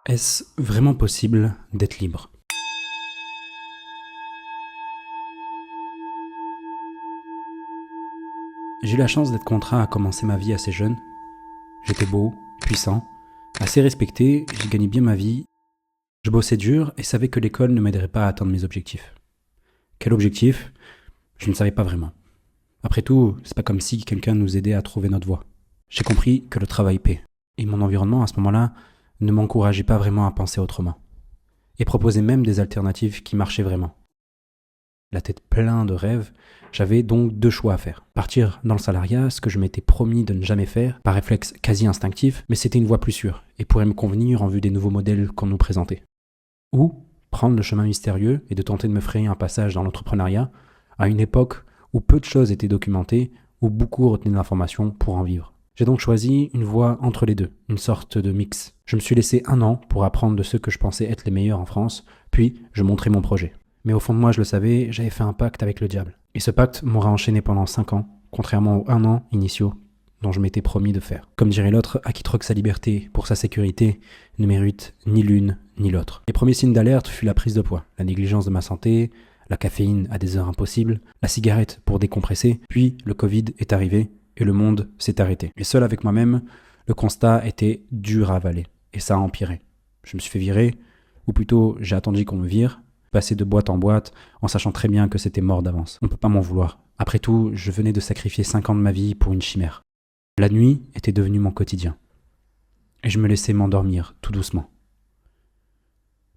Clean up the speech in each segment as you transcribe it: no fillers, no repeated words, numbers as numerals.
Est-ce vraiment possible d'être libre? J'ai eu la chance d'être contraint à commencer ma vie assez jeune. J'étais beau, puissant, assez respecté, j'ai gagné bien ma vie. Je bossais dur et savais que l'école ne m'aiderait pas à atteindre mes objectifs. Quel objectif? Je ne savais pas vraiment. Après tout, c'est pas comme si quelqu'un nous aidait à trouver notre voie. J'ai compris que le travail paie. Et mon environnement à ce moment-là ne m'encourageait pas vraiment à penser autrement. Et proposait même des alternatives qui marchaient vraiment. La tête pleine de rêves, j'avais donc deux choix à faire. Partir dans le salariat, ce que je m'étais promis de ne jamais faire, par réflexe quasi instinctif, mais c'était une voie plus sûre, et pourrait me convenir en vue des nouveaux modèles qu'on nous présentait. Ou prendre le chemin mystérieux et de tenter de me frayer un passage dans l'entrepreneuriat, à une époque où peu de choses étaient documentées, où beaucoup retenaient de l'information pour en vivre. J'ai donc choisi une voie entre les deux, une sorte de mix. Je me suis laissé 1 an pour apprendre de ceux que je pensais être les meilleurs en France, puis je montrai mon projet. Mais au fond de moi, je le savais, j'avais fait un pacte avec le diable. Et ce pacte m'aura enchaîné pendant 5 ans, contrairement aux 1 an initiaux dont je m'étais promis de faire. Comme dirait l'autre, à qui troque sa liberté pour sa sécurité ne mérite ni l'une ni l'autre. Les premiers signes d'alerte furent la prise de poids, la négligence de ma santé, la caféine à des heures impossibles, la cigarette pour décompresser, puis le Covid est arrivé et le monde s'est arrêté. Et seul avec moi-même, le constat était dur à avaler, et ça a empiré. Je me suis fait virer, ou plutôt j'ai attendu qu'on me vire, passer de boîte en boîte, en sachant très bien que c'était mort d'avance. On peut pas m'en vouloir. Après tout, je venais de sacrifier 5 ans de ma vie pour une chimère. La nuit était devenue mon quotidien. Et je me laissais m'endormir, tout doucement.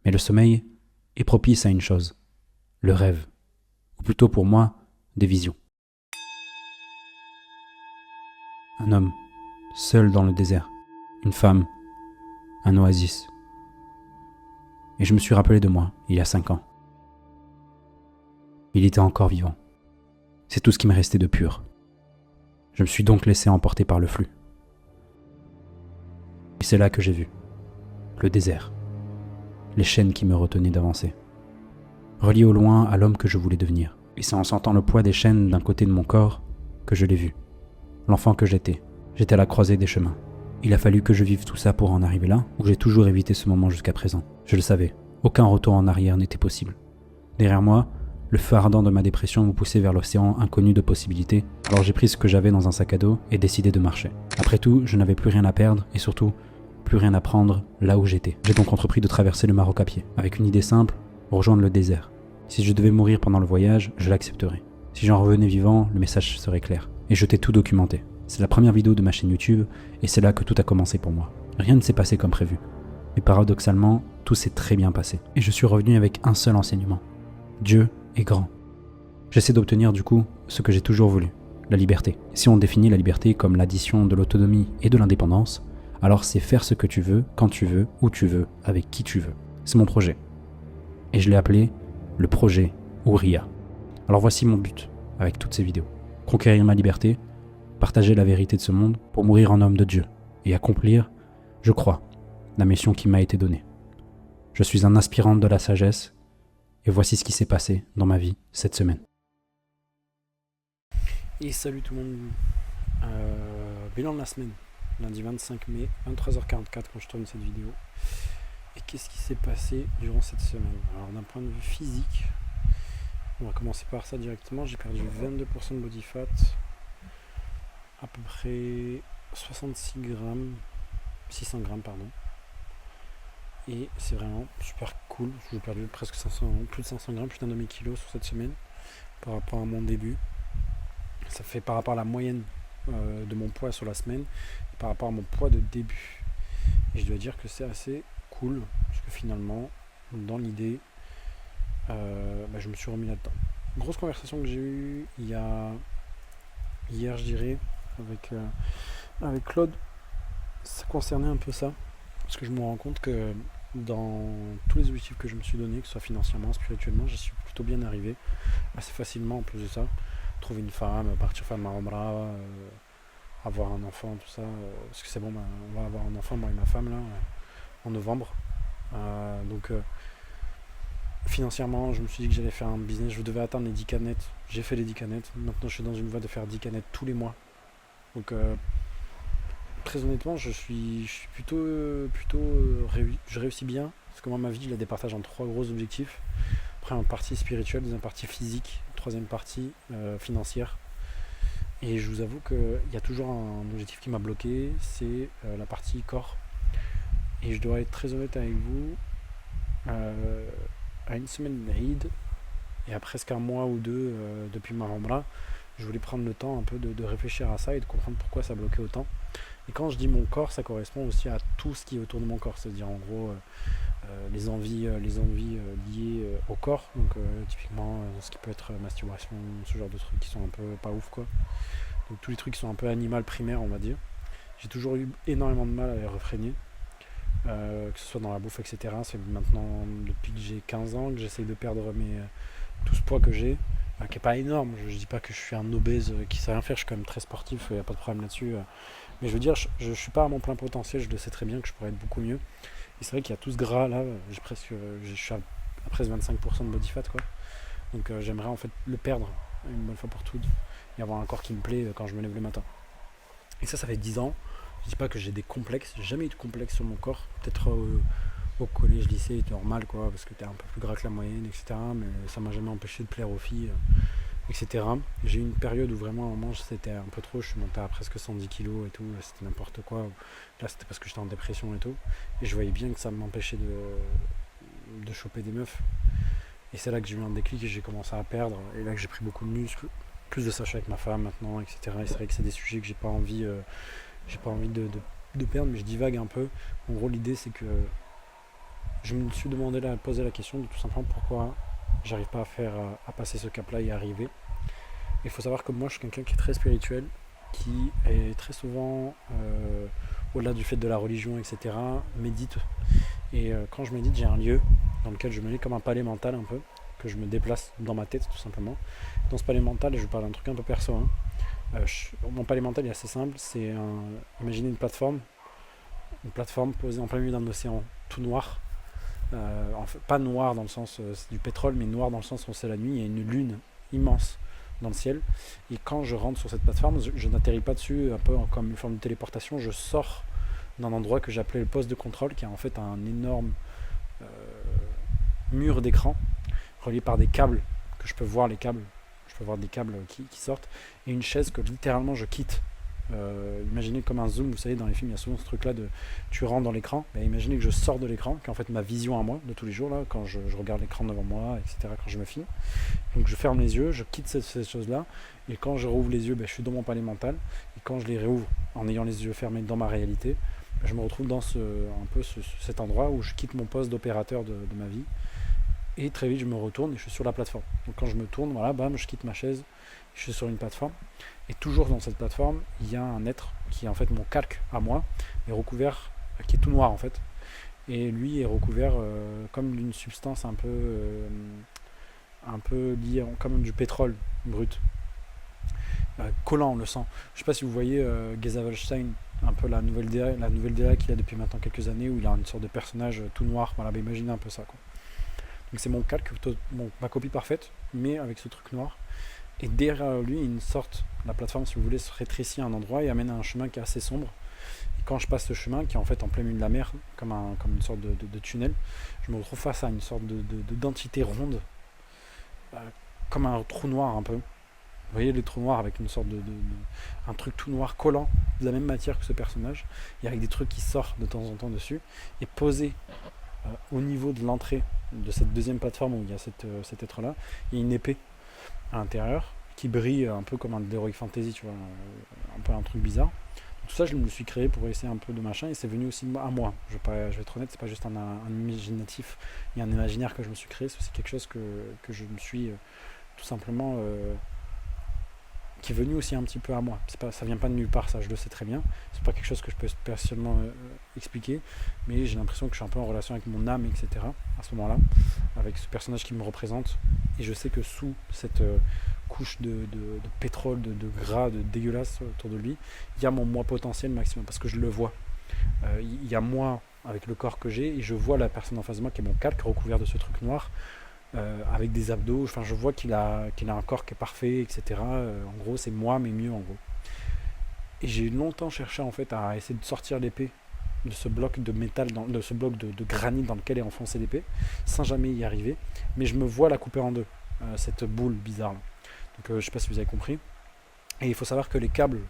Mais le sommeil est propice à une chose, le rêve. Ou plutôt pour moi, des visions. Un homme, seul dans le désert. Une femme, un oasis. Et je me suis rappelé de moi, il y a 5 ans. Il était encore vivant. C'est tout ce qui me restait de pur. Je me suis donc laissé emporter par le flux. Et c'est là que j'ai vu le désert, les chaînes qui me retenaient d'avancer, reliées au loin à l'homme que je voulais devenir. Et c'est en sentant le poids des chaînes d'un côté de mon corps que je l'ai vu. L'enfant que j'étais. J'étais à la croisée des chemins. Il a fallu que je vive tout ça pour en arriver là, ou j'ai toujours évité ce moment jusqu'à présent. Je le savais, aucun retour en arrière n'était possible. Derrière moi, le feu ardent de ma dépression me poussait vers l'océan inconnu de possibilités, alors j'ai pris ce que j'avais dans un sac à dos et décidé de marcher. Après tout, je n'avais plus rien à perdre et surtout, plus rien à prendre là où j'étais. J'ai donc entrepris de traverser le Maroc à pied, avec une idée simple, rejoindre le désert. Si je devais mourir pendant le voyage, je l'accepterais. Si j'en revenais vivant, le message serait clair. Et je t'ai tout documenté. C'est la première vidéo de ma chaîne YouTube et c'est là que tout a commencé pour moi. Rien ne s'est passé comme prévu. Mais paradoxalement, tout s'est très bien passé. Et je suis revenu avec un seul enseignement. Dieu est grand. J'essaie d'obtenir du coup ce que j'ai toujours voulu, la liberté. Si on définit la liberté comme l'addition de l'autonomie et de l'indépendance, alors c'est faire ce que tu veux, quand tu veux, où tu veux, avec qui tu veux. C'est mon projet. Et je l'ai appelé le projet Ouria. Alors voici mon but avec toutes ces vidéos. Conquérir ma liberté, partager la vérité de ce monde pour mourir en homme de Dieu et accomplir, je crois, la mission qui m'a été donnée. Je suis un aspirant de la sagesse et voici ce qui s'est passé dans ma vie cette semaine. Et salut tout le monde. Bilan de la semaine, lundi 25 mai, 23h44 quand je tourne cette vidéo. Et qu'est-ce qui s'est passé durant cette semaine? Alors d'un point de vue physique, on va commencer par ça directement. J'ai perdu 22% de body fat, à peu près 66 grammes, 600 grammes pardon. Et c'est vraiment super cool. J'ai perdu presque 500, plus de 500 grammes, plus d'un demi-kilo sur cette semaine par rapport à mon début. Ça fait par rapport à la moyenne de mon poids sur la semaine et par rapport à mon poids de début. Et je dois dire que c'est assez cool parce que finalement, dans l'idée, je me suis remis là-dedans. Grosse conversation que j'ai eue hier, je dirais, avec Claude, ça concernait un peu ça. Parce que je me rends compte que dans tous les objectifs que je me suis donné, que ce soit financièrement, spirituellement, j'y suis plutôt bien arrivé, assez facilement en plus de ça. Trouver une femme, partir faire ma Omra, avoir un enfant, tout ça. Parce que c'est bon, on va avoir un enfant, moi et ma femme, là, en novembre. Financièrement, je me suis dit que j'allais faire un business, je devais atteindre les 10 canettes. J'ai fait les 10 canettes. Maintenant, je suis dans une voie de faire 10 canettes tous les mois. Donc, très honnêtement, je suis je réussis bien. Parce que moi, ma vie, je la départage en trois gros objectifs. Première partie spirituelle, deuxième partie physique, troisième partie financière. Et je vous avoue qu'il y a toujours un objectif qui m'a bloqué, c'est la partie corps. Et je dois être très honnête avec vous, euh, à une semaine d'Aïd, et à presque un mois ou deux depuis ma Umrah, je voulais prendre le temps un peu de réfléchir à ça et de comprendre pourquoi ça bloquait autant. Et quand je dis mon corps, ça correspond aussi à tout ce qui est autour de mon corps, c'est-à-dire en gros les envies liées au corps, donc typiquement ce qui peut être masturbation, ce genre de trucs qui sont un peu pas ouf quoi. Donc tous les trucs qui sont un peu animal primaire on va dire. J'ai toujours eu énormément de mal à les réfréner, que ce soit dans la bouffe etc. C'est maintenant depuis que j'ai 15 ans que j'essaye de perdre tout ce poids que j'ai, qui est pas énorme, je dis pas que je suis un obèse qui sait rien faire, je suis quand même très sportif, il n'y a pas de problème là-dessus. Mais je veux dire, je suis pas à mon plein potentiel, je le sais très bien que je pourrais être beaucoup mieux. Et c'est vrai qu'il y a tout ce gras là, je suis à presque 25% de body fat quoi. Donc j'aimerais en fait le perdre une bonne fois pour toutes et avoir un corps qui me plaît quand je me lève le matin. Et ça fait 10 ans. Je dis pas que j'ai des complexes, j'ai jamais eu de complexe sur mon corps. Peut-être au collège, lycée, c'était normal quoi, parce que t'es un peu plus gras que la moyenne, etc. Mais ça m'a jamais empêché de plaire aux filles, etc. J'ai eu une période où vraiment à un moment c'était un peu trop, je suis monté à presque 110 kilos et tout, c'était n'importe quoi. Là c'était parce que j'étais en dépression et tout. Et je voyais bien que ça m'empêchait de choper des meufs. Et c'est là que j'ai eu un déclic et j'ai commencé à perdre. Et là que j'ai pris beaucoup de muscles, plus de ça je suis avec ma femme maintenant, etc. Et c'est vrai que c'est des sujets que j'ai pas envie de perdre, mais je divague un peu. En gros l'idée c'est que je me suis posé la question de tout simplement pourquoi j'arrive pas à passer ce cap-là et à arriver. Il faut savoir que moi je suis quelqu'un qui est très spirituel, qui est très souvent, au-delà du fait de la religion, etc., médite. Et quand je médite, j'ai un lieu dans lequel je me mets comme un palais mental un peu, que je me déplace dans ma tête tout simplement. Dans ce palais mental, et je vous parle d'un truc un peu perso, hein, mon palais mental est assez simple, imaginez une plateforme posée en plein milieu d'un océan tout noir. En fait, pas noir dans le sens c'est du pétrole, mais noir dans le sens où c'est la nuit. Il y a une lune immense dans le ciel. Et quand je rentre sur cette plateforme, je n'atterris pas dessus, un peu comme une forme de téléportation. Je sors d'un endroit que j'appelais le poste de contrôle, qui est en fait un énorme euh, mur d'écran relié par des câbles, que je peux voir les câbles. Je peux voir des câbles qui sortent. Et une chaise que littéralement je quitte. Imaginez comme un zoom, vous savez dans les films il y a souvent ce truc là de tu rentres dans l'écran, imaginez que je sors de l'écran, qui est en fait ma vision à moi de tous les jours là, quand je regarde l'écran devant moi, etc., quand je me filme. Donc je ferme les yeux, je quitte cette chose là, et quand je rouvre les yeux, je suis dans mon palais mental, et quand je les réouvre en ayant les yeux fermés dans ma réalité, je me retrouve dans cet endroit où je quitte mon poste d'opérateur de ma vie, et très vite je me retourne et je suis sur la plateforme. Donc quand je me tourne, voilà, bam, je quitte ma chaise, je suis sur une plateforme. Et toujours dans cette plateforme, il y a un être qui est en fait mon calque à moi, mais recouvert, qui est tout noir en fait. Et lui est recouvert comme d'une substance un peu liée comme du pétrole brut, collant, on le sent. Je ne sais pas si vous voyez Geza Wallstein, un peu la nouvelle DA qu'il a depuis maintenant quelques années, où il a une sorte de personnage tout noir. Voilà, imaginez un peu ça quoi. Donc c'est mon calque, ma copie parfaite, mais avec ce truc noir. Et derrière lui, la plateforme, si vous voulez, se rétrécit à un endroit et amène à un chemin qui est assez sombre. Et quand je passe ce chemin, qui est en fait en plein milieu de la mer, comme une sorte de tunnel, je me retrouve face à une sorte d'entité ronde, comme un trou noir un peu. Vous voyez les trous noirs avec une sorte un truc tout noir collant, de la même matière que ce personnage, et avec des trucs qui sortent de temps en temps dessus, et posé au niveau de l'entrée de cette deuxième plateforme où il y a cet être-là, il y a une épée à l'intérieur qui brille un peu comme un Heroic Fantasy, tu vois, un peu un truc bizarre. Tout ça, je me le suis créé pour essayer un peu de machin et c'est venu aussi à moi. Je vais être honnête, c'est pas juste un imaginatif et un imaginaire que je me suis créé, c'est aussi quelque chose que je me suis tout simplement qui est venu aussi un petit peu à moi. Ça vient pas de nulle part, ça je le sais très bien. C'est pas quelque chose que je peux personnellement expliquer, mais j'ai l'impression que je suis un peu en relation avec mon âme, etc. à ce moment-là, avec ce personnage qui me représente. Et je sais que sous cette couche de pétrole, de gras, de dégueulasse autour de lui, il y a mon moi potentiel maximum, parce que je le vois. Il y a moi avec le corps que j'ai, et je vois la personne en face de moi qui est mon calque recouvert de ce truc noir, avec des abdos, enfin je vois qu'il a un corps qui est parfait, etc. En gros c'est moi mais mieux en gros. Et j'ai longtemps cherché en fait à essayer de sortir l'épée de ce bloc de métal, de ce bloc de granit dans lequel est enfoncée l'épée, sans jamais y arriver. Mais je me vois la couper en deux, cette boule bizarre. Donc je sais pas si vous avez compris. Et il faut savoir que les câbles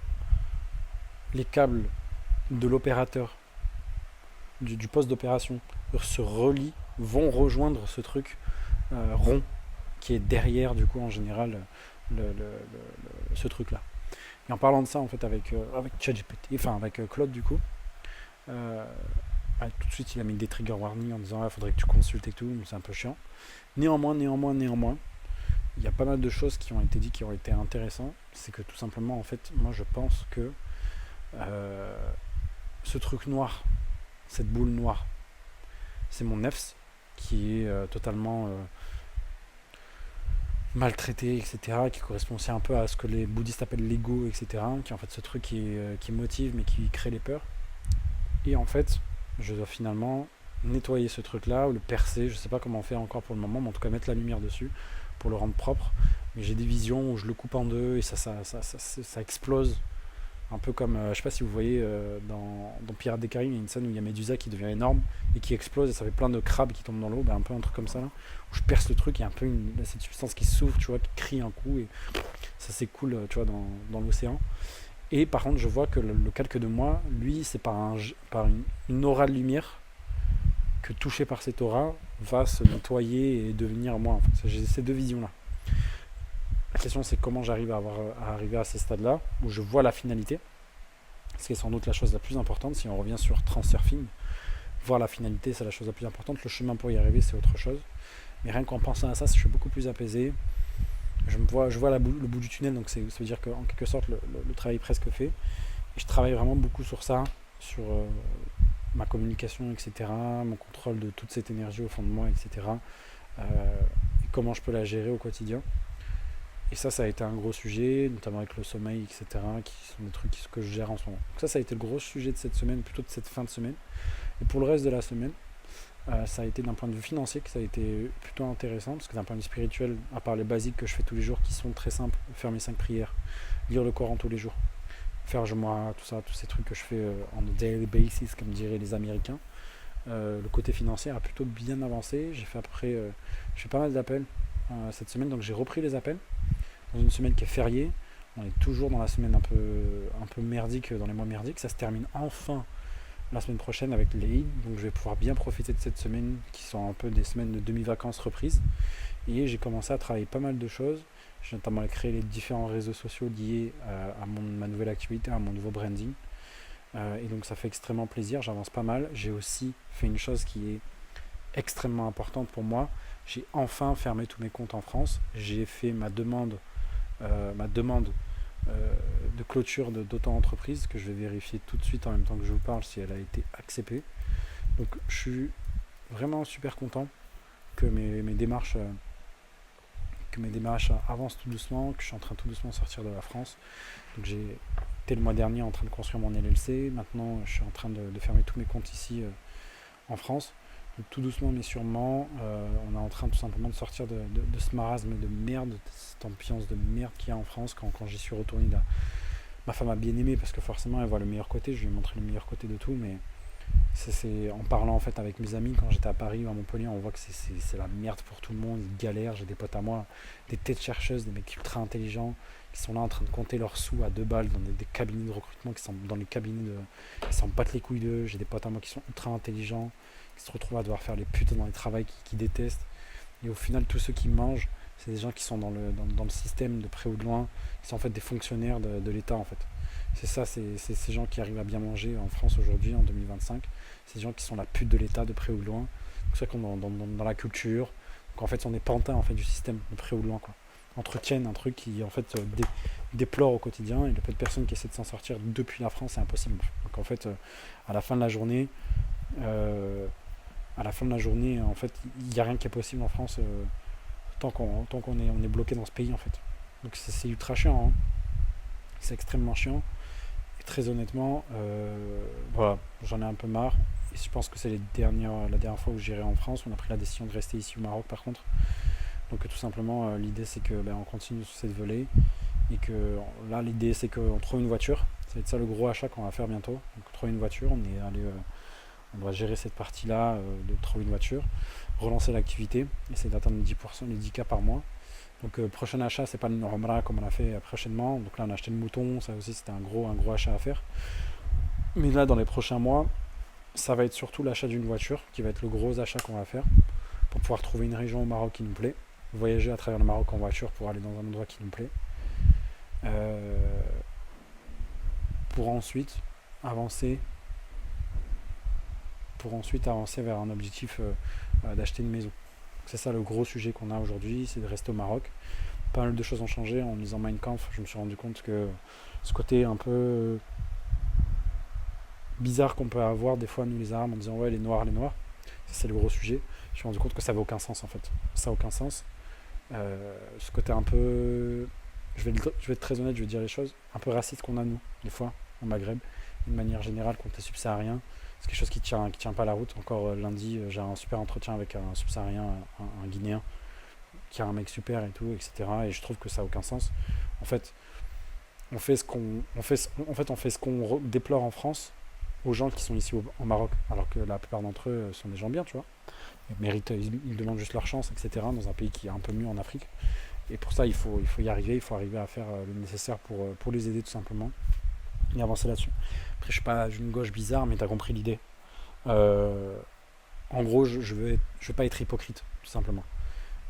de l'opérateur, du poste d'opération, se relient, vont rejoindre ce truc rond qui est derrière du coup en général ce truc là. Et en parlant de ça en fait avec ChatGPT, enfin avec Claude du coup, tout de suite il a mis des trigger warnings en disant il faudrait que tu consultes et tout, donc c'est un peu chiant. Néanmoins, il y a pas mal de choses qui ont été dites qui ont été intéressantes. C'est que tout simplement en fait moi je pense que ce truc noir, cette boule noire, c'est mon nefs qui est totalement maltraité, etc., qui correspond aussi un peu à ce que les bouddhistes appellent l'ego, etc., qui est en fait ce truc qui motive mais qui crée les peurs. Et en fait, je dois finalement nettoyer ce truc-là, ou le percer, je sais pas comment on fait encore pour le moment, mais en tout cas mettre la lumière dessus pour le rendre propre. Mais j'ai des visions où je le coupe en deux et ça explose. Un peu comme, je sais pas si vous voyez dans Pirates des Caraïbes, il y a une scène où il y a Medusa qui devient énorme et qui explose et ça fait plein de crabes qui tombent dans l'eau, un peu un truc comme ça là, où je perce le truc et un peu cette substance qui s'ouvre, tu vois, qui crie un coup et ça s'écoule, tu vois, dans l'océan. Et par contre, je vois que le calque de moi, lui, c'est par une aura de lumière que touché par cette aura va se nettoyer et devenir moi. En fait, j'ai ces deux visions là. La question c'est comment j'arrive à arriver à ces stades-là, où je vois la finalité, ce qui est sans doute la chose la plus importante, si on revient sur Transurfing, voir la finalité c'est la chose la plus importante, le chemin pour y arriver c'est autre chose. Mais rien qu'en pensant à ça, je suis beaucoup plus apaisé, je vois le bout du tunnel, donc ça veut dire qu'en quelque sorte le travail est presque fait, et je travaille vraiment beaucoup sur ça, sur ma communication, etc., mon contrôle de toute cette énergie au fond de moi, etc., et comment je peux la gérer au quotidien. Et ça a été un gros sujet, notamment avec le sommeil, etc., qui sont des trucs que je gère en ce moment. Donc ça a été le gros sujet de cette semaine, plutôt de cette fin de semaine. Et pour le reste de la semaine, ça a été d'un point de vue financier que ça a été plutôt intéressant, parce que d'un point de vue spirituel, à part les basiques que je fais tous les jours, qui sont très simples, faire mes 5 prières, lire le Coran tous les jours, faire moi tout ça, tous ces trucs que je fais on a daily basis, comme diraient les Américains, le côté financier a plutôt bien avancé. J'ai fait je fais pas mal d'appels cette semaine, donc j'ai repris les appels dans une semaine qui est fériée. On est toujours dans la semaine un peu merdique, dans les mois merdiques. Ça se termine enfin la semaine prochaine avec les Eid, donc je vais pouvoir bien profiter de cette semaine qui sont un peu des semaines de demi-vacances reprises. Et j'ai commencé à travailler pas mal de choses. J'ai notamment créé les différents réseaux sociaux liés à ma nouvelle activité, à mon nouveau branding. Et donc ça fait extrêmement plaisir, j'avance pas mal. J'ai aussi fait une chose qui est extrêmement importante pour moi. J'ai enfin fermé tous mes comptes en France. J'ai fait ma demande de clôture d'auto-entreprise que je vais vérifier tout de suite en même temps que je vous parle si elle a été acceptée. Donc je suis vraiment super content que mes démarches avancent tout doucement, que je suis en train tout doucement de sortir de la France. Donc j'ai été le mois dernier en train de construire mon LLC. Maintenant je suis en train de fermer tous mes comptes ici en France. Donc, tout doucement mais sûrement, on est en train tout simplement de sortir de ce marasme de merde, de cette ambiance de merde qu'il y a en France. Quand j'y suis retourné, ma femme a bien aimé parce que forcément elle voit le meilleur côté, je lui ai montré le meilleur côté de tout, mais c'est en parlant en fait avec mes amis quand j'étais à Paris ou à Montpellier, on voit que c'est la merde pour tout le monde, ils galèrent. J'ai des potes à moi, des têtes chercheuses, des mecs ultra intelligents qui sont là en train de compter leurs sous à 2 balles dans des cabinets de recrutement, qui sont dans les cabinets qui s'en battent les couilles d'eux. J'ai des potes à moi qui sont ultra intelligents, qui se retrouvent à devoir faire les putes dans les travails qu'ils détestent. Et au final, tous ceux qui mangent, c'est des gens qui sont dans le système de près ou de loin, qui sont en fait des fonctionnaires de l'État en fait. C'est ça, c'est ces gens qui arrivent à bien manger en France aujourd'hui, en 2025. C'est des gens qui sont la pute de l'État de près ou de loin. C'est ça qu'on est dans la culture. Donc en fait, on est pantins en fait, du système de près ou de loin, quoi. Entretiennent un truc qui en fait déplore au quotidien, et le peu de personnes qui essaient de s'en sortir depuis la France, c'est impossible. Donc en fait, à la fin de la journée, en fait, il n'y a rien qui est possible en France tant qu'on est bloqué dans ce pays en fait. Donc c'est ultra chiant, hein. C'est extrêmement chiant. Et très honnêtement, voilà, j'en ai un peu marre. Et je pense que c'est la dernière fois où j'irai en France. On a pris la décision de rester ici au Maroc par contre. Donc tout simplement, l'idée c'est que on continue sur cette volée. Et que là, l'idée c'est qu'on trouve une voiture. Ça va être ça le gros achat qu'on va faire bientôt. Donc trouver une voiture, on doit gérer cette partie-là de trouver une voiture, relancer l'activité, essayer d'atteindre les 10%, les 10K par mois. Donc prochain achat, c'est pas une Umrah comme on l'a fait prochainement. Donc là on a acheté le mouton, ça aussi c'était un gros achat à faire. Mais là dans les prochains mois, ça va être surtout l'achat d'une voiture qui va être le gros achat qu'on va faire pour pouvoir trouver une région au Maroc qui nous plaît, voyager à travers le Maroc en voiture pour aller dans un endroit qui nous plaît, pour ensuite avancer vers un objectif d'acheter une maison. C'est ça le gros sujet qu'on a aujourd'hui, c'est de rester au Maroc. Pas mal de choses ont changé. En lisant Mein Kampf, je me suis rendu compte que ce côté un peu bizarre qu'on peut avoir des fois nous les Arabes en disant ouais les noirs, ça c'est le gros sujet. Je me suis rendu compte que ça n'a aucun sens en fait. Ça n'a aucun sens. Ce côté un peu, je vais être très honnête, je vais dire les choses, un peu raciste qu'on a nous, des fois, au Maghreb, d'une manière générale contre les subsahariens. C'est quelque chose qui tient pas la route. Encore lundi, j'ai un super entretien avec un subsaharien, un Guinéen, qui est un mec super et tout, etc. Et je trouve que ça n'a aucun sens. En fait, on fait ce qu'on déplore en France aux gens qui sont ici au Maroc, alors que la plupart d'entre eux sont des gens bien, tu vois. Ils demandent juste leur chance, etc. dans un pays qui est un peu mieux en Afrique. Et pour ça, il faut y arriver, il faut arriver à faire le nécessaire pour les aider tout simplement et avancer là-dessus. Après, je suis pas une gauche bizarre, mais tu as compris l'idée. En gros, je veux pas être hypocrite, tout simplement.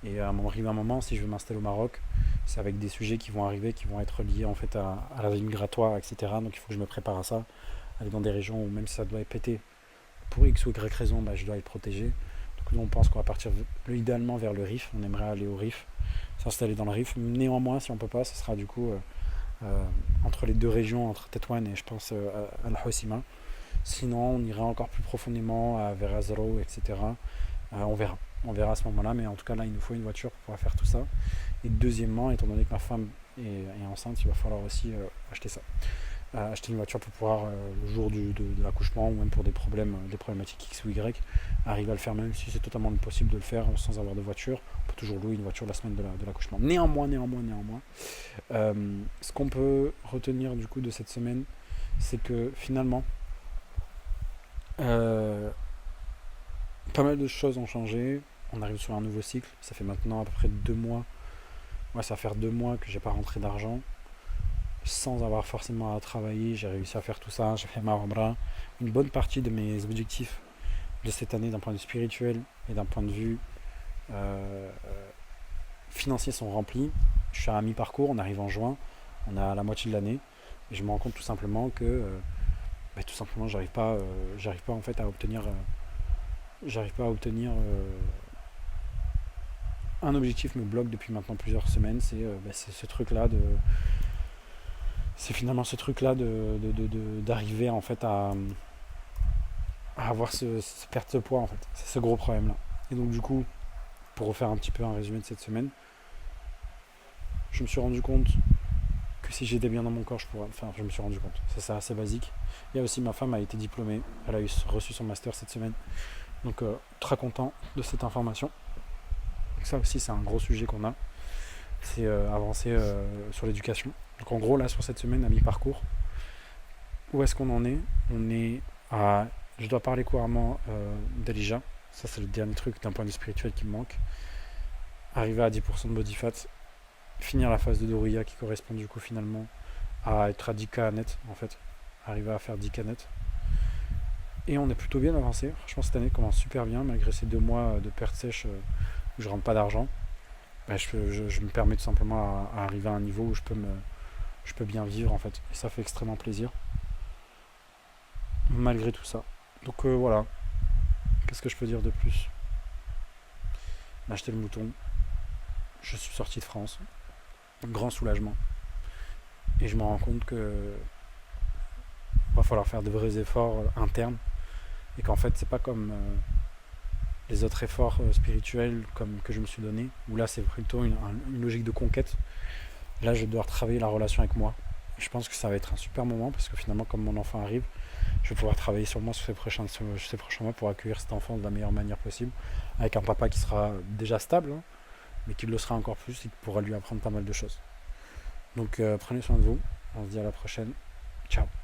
Et à un moment, si je veux m'installer au Maroc, c'est avec des sujets qui vont arriver, qui vont être liés en fait à la vie migratoire, etc. Donc il faut que je me prépare à ça, aller dans des régions où même si ça doit être pété, pour X ou Y raison, je dois être protégé. Donc nous, on pense qu'on va partir idéalement vers le Rif. On aimerait aller au Rif, s'installer dans le Rif. Néanmoins, si on peut pas, ce sera du coup entre les deux régions, entre Tétouan et je pense Al-Hoceima. Sinon, on ira encore plus profondément vers Azro, etc. On verra. On verra à ce moment-là, mais en tout cas, là, il nous faut une voiture pour pouvoir faire tout ça. Et deuxièmement, étant donné que ma femme est enceinte, il va falloir aussi acheter ça. Acheter une voiture pour pouvoir, le jour de l'accouchement, ou même pour des problématiques X ou Y, arriver à le faire, même si c'est totalement impossible de le faire sans avoir de voiture. On peut toujours louer une voiture la semaine de l'accouchement. Néanmoins, ce qu'on peut retenir du coup de cette semaine, c'est que finalement, pas mal de choses ont changé. On arrive sur un nouveau cycle. Ça fait maintenant à peu près 2 mois. Ouais, ça va faire 2 mois que j'ai pas rentré d'argent. Sans avoir forcément à travailler, j'ai réussi à faire tout ça. J'ai fait ma Umrah. Une bonne partie de mes objectifs de cette année, d'un point de vue spirituel et d'un point de vue financier, sont remplis. Je suis à mi-parcours. On arrive en juin. On a la moitié de l'année. Et je me rends compte tout simplement que j'arrive pas en fait à obtenir un objectif me bloque depuis maintenant plusieurs semaines. C'est ce truc là d'arriver en fait à avoir ce perte de poids en fait. C'est ce gros problème là. Et donc du coup, pour refaire un petit peu un résumé de cette semaine, je me suis rendu compte que si j'étais bien dans mon corps, je me suis rendu compte. C'est ça, assez basique. Il y a aussi ma femme a été diplômée. Elle a reçu son master cette semaine. Donc très content de cette information. Donc, ça aussi c'est un gros sujet qu'on a. C'est avancer sur l'éducation. Donc en gros là sur cette semaine à mi-parcours, où est-ce qu'on en est? On est à... Je dois parler couramment d'Alija. Ça c'est le dernier truc d'un point de vue spirituel qui me manque. Arriver à 10% de body fat. Finir la phase de Doria qui correspond du coup finalement à être à 10K net en fait. Arriver à faire 10K net. Et on est plutôt bien avancé. Franchement cette année commence super bien malgré ces 2 mois de perte sèche où je rentre pas d'argent. Je me permets tout simplement à arriver à un niveau où je peux bien vivre en fait. Et ça fait extrêmement plaisir. Malgré tout ça. Donc voilà. Qu'est-ce que je peux dire de plus? J'ai acheté le mouton. Je suis sorti de France. Grand soulagement. Et je me rends compte que va falloir faire de vrais efforts internes. Et qu'en fait c'est pas comme les autres efforts spirituels que je me suis donné, où là c'est plutôt une logique de conquête. Là je vais devoir travailler la relation avec moi. Je pense que ça va être un super moment parce que finalement comme mon enfant arrive, je vais pouvoir travailler sur moi sur ces prochains mois pour accueillir cet enfant de la meilleure manière possible, avec un papa qui sera déjà stable, hein, mais qui le sera encore plus et qui pourra lui apprendre pas mal de choses. Donc prenez soin de vous, on se dit à la prochaine. Ciao.